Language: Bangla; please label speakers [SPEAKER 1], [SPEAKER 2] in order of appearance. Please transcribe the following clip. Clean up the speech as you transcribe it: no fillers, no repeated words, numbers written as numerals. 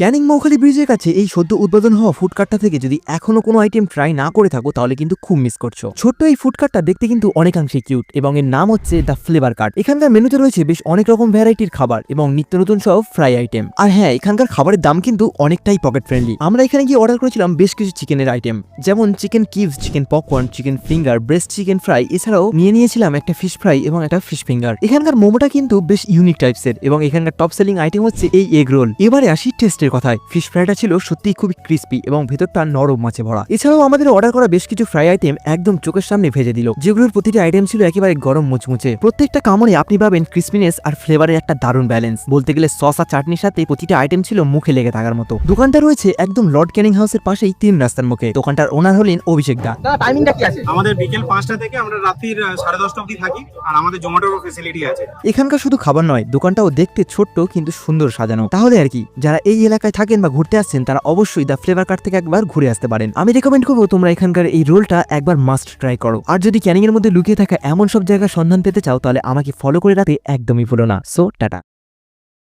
[SPEAKER 1] ক্যানিং মৌখালি ব্রিজের কাছে এই সদ্য উদ্বোধন হওয়া ফুডকার্টটা থেকে যদি এখনো কোনো আইটেম ট্রাই না করে থাকো তাহলে কিন্তু খুব মিস করছো। ছোট্ট এই ফুডকার্টটা দেখতে কিন্তু অনেকাংশে কিউট এবং এর নাম হচ্ছে দ্য ফ্লেভার কার্ট। এখানকার মেনুতে রয়েছে বেশ অনেক রকম ভ্যারাইটির খাবার এবং নিত্য নতুন সব ফ্রাই আইটেম। আর হ্যাঁ, এখানকার খাবারের দাম কিন্তু অনেকটাই পকেট ফ্রেন্ডলি। আমরা এখানে গিয়ে অর্ডার করেছিলাম বেশ কিছু চিকেনের আইটেম, যেমন chicken cubes, chicken popcorn, chicken finger, breast chicken fry, এছাড়াও নিয়েছিলাম একটা ফিশ ফ্রাই এবং একটা ফিশ ফিঙ্গার। এখানকার মোমোটা কিন্তু বেশ ইউনিক টাইপসের এবং এখানকার টপ সেলিং আইটেম হচ্ছে এই এগ রোল। এবারে আসি টেস্টের কথায়। ফিশ ফ্রাইটা ছিল সত্যিই খুবই ক্রিস্পি এবং ভেতরটা নরম মাছে ভরা। এছাড়াও আমাদের অর্ডার করা বেশ কিছু ফ্রাই আইটেম একদম চোখের সামনে ভেজে দিল, যেগুলোর প্রতিটা আইটেম ছিল একেবারে গরম মুচমুচে। প্রত্যেকটা কামড়ে আপনি পাবেন ক্রিসপিনেস আর ফ্লেভারের একটা দারুণ ব্যালেন্স। বলতে গেলে সস আর চাটনির সাথে প্রতিটা আইটেম ছিল মুখে লেগে থাকার মতো। দোকানটা রয়েছে একদম লর্ড ক্যানিং হাউসের পাশেই 3 রাস্তার মুখে। দোকানটার ওনার হলেন অভিষেক দা।
[SPEAKER 2] টাইমিংটা কি আছে?
[SPEAKER 3] আমাদের বিকেল 5টা থেকে আমরা রাত্রির 10:30 অবধি থাকি, আর আমাদের জোম্যাটোর ফ্যাসিলিটি আছে।
[SPEAKER 1] এখানকার শুধু খাবার নয়, দোকানটাও দেখতে ছোট্ট কিন্তু সুন্দর সাজানো। তাহলে আর কি, যারা এই এলাকায় থাকেন বা ঘুরতে আসছেন তারা অবশ্যই দ্য ফ্লেভার কার্ট থেকে একবার ঘুরে আসতে পারেন। আমি রেকমেন্ড করবো তোমরা এখানকার এই রোলটা একবার মাস্ট ট্রাই করো। আর যদি ক্যানিং এর মধ্যে লুকিয়ে থাকা এমন সব জায়গার সন্ধান পেতে চাও তাহলে আমাকে ফলো করে রাখতে একদমই ভুলো না। So tata.